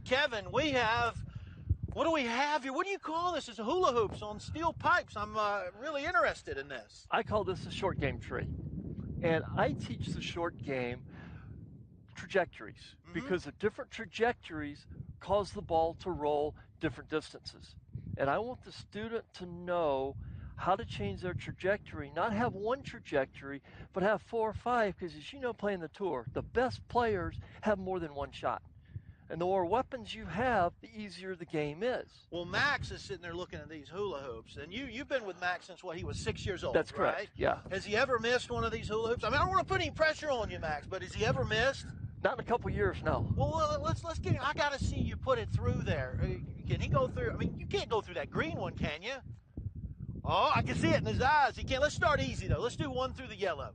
Kevin, what do we have here? What do you call this? It's hula hoops on steel pipes. I'm really interested in this. I call this a short game tree. And I teach the short game trajectories because the different trajectories cause the ball to roll different distances. And I want the student to know how to change their trajectory, not have one trajectory, but have 4 or 5, because as you know, playing the tour, the best players have more than one shot. And the more weapons you have, the easier the game is. Well, Max is sitting there looking at these hula hoops, and you've been with Max since he was 6 years old. That's correct, right? yeah. Has he ever missed one of these hula hoops? I mean, I don't want to put any pressure on you, Max, but has he ever missed? Not in a couple years, no. Well, let's get. I got to see you put it through there. Can he go through? I mean, you can't go through that green one, can you? Oh, I can see it in his eyes. He can't. Let's start easy though. Let's do one through the yellow.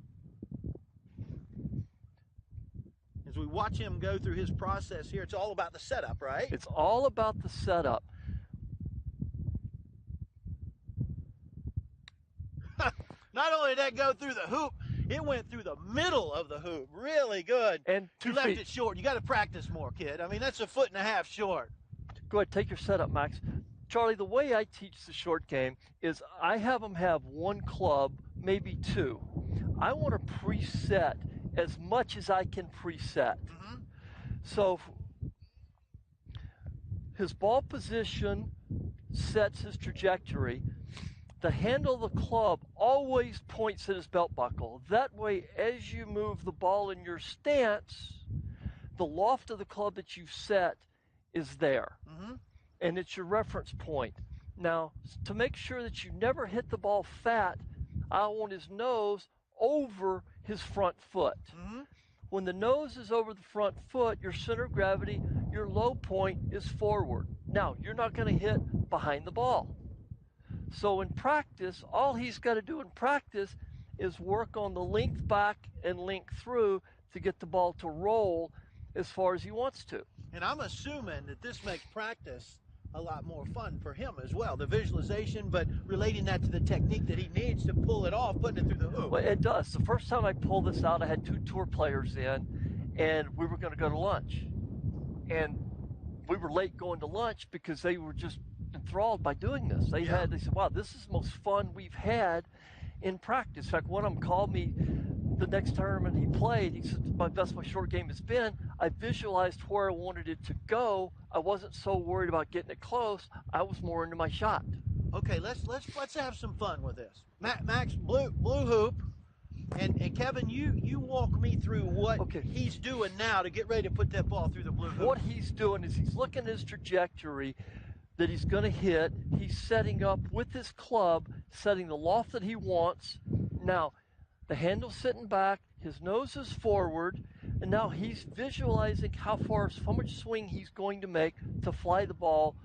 As we watch him go through his process here, it's all about the setup, right? It's all about the setup. Not only did that go through the hoop, it went through the middle of the hoop. Really good. And 2 you feet. left it short. You got to practice more, kid. I mean, that's 1.5 feet short. Go ahead, take your setup, Max. Charlie, the way I teach the short game is I have them have 1 club, maybe 2. I want to preset as much as I can preset. So his ball position sets his trajectory. The handle of the club always points at his belt buckle. That way, as you move the ball in your stance, the loft of the club that you set is there. And it's your reference point. Now, to make sure that you never hit the ball fat, I want his nose over his front foot. When the nose is over the front foot, your center of gravity, your low point is forward. Now, you're not going to hit behind the ball. So in practice, all he's got to do in practice is work on the length back and length through to get the ball to roll as far as he wants to. And I'm assuming that this makes practice a lot more fun for him as well, the visualization, but relating that to the technique that he needs to pull it off, putting it through the hoop. Well, it does. The first time I pulled this out, I had 2 tour players in, and we were going to go to lunch. And we were late going to lunch because they were just enthralled by doing this. They said, wow, this is the most fun we've had in practice. In fact, one of them called me the next tournament he played. He said, that's my short game has been. I visualized where I wanted it to go. I wasn't so worried about getting it close. I was more into my shot. Okay, let's have some fun with this. Max, blue hoop, and Kevin, you walk me through what he's doing now to get ready to put that ball through the blue hoop. What he's doing is he's looking at his trajectory that he's going to hit. He's setting up with his club, setting the loft that he wants. Now, the handle's sitting back, his nose is forward, and now he's visualizing how much swing he's going to make to fly the ball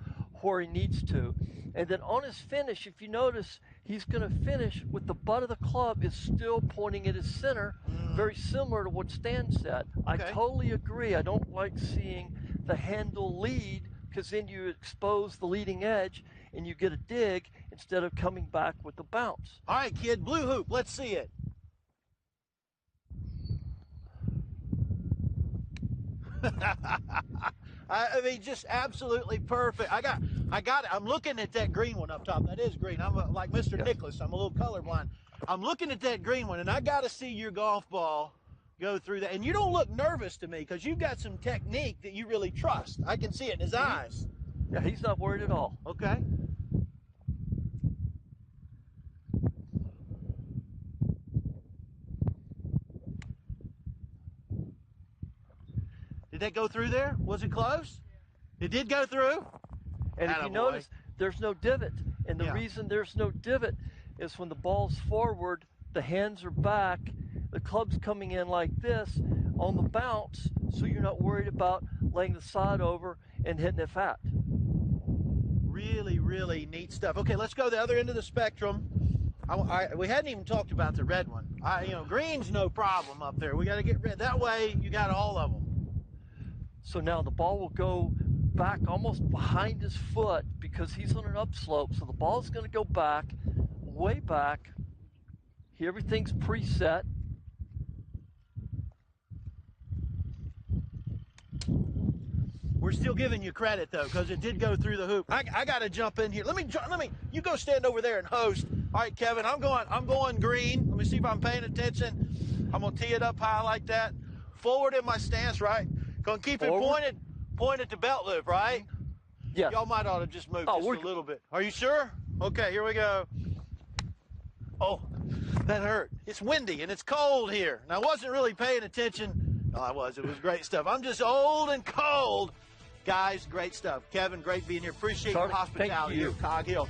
where he needs to. And then on his finish, if you notice, he's going to finish with the butt of the club is still pointing at his center, very similar to what Stan said. I totally agree. I don't like seeing the handle lead, because then you expose the leading edge and you get a dig instead of coming back with the bounce. All right, kid, blue hoop, let's see it. I mean, just absolutely perfect. I got it. I'm looking at that green one up top. That is green. I'm like Mr. Nicholas. I'm a little colorblind. I'm looking at that green one, and I got to see your golf ball go through that. And you don't look nervous to me because you've got some technique that you really trust. I can see it in his eyes. Yeah, he's not worried at all. Okay. Did that go through there? Was it close? It did go through? And if you notice, there's no divot. And the reason there's no divot is when the ball's forward, the hands are back, the club's coming in like this on the bounce, so you're not worried about laying the side over and hitting it fat. Really, really neat stuff. Okay, let's go the other end of the spectrum. We hadn't even talked about the red one. Green's no problem up there. We got to get red. That way, you got all of them. So now the ball will go back almost behind his foot because he's on an upslope. So the ball's going to go back, way back. Here, everything's preset. still giving you credit though, because it did go through the hoop. I got to jump in here. Let me. You go stand over there and host. All right, Kevin. I'm going green. Let me see if I'm paying attention. I'm gonna tee it up high like that. Forward in my stance, right? Gonna keep Forward. it pointed to belt loop, right? Yes. Y'all might ought to just move just a little bit. Are you sure? Okay, here we go. Oh, that hurt. It's windy and it's cold here. And I wasn't really paying attention. No, I was. It was great stuff. I'm just old and cold. Guys, great stuff. Kevin, great being here. Appreciate your hospitality here, Cog Hill.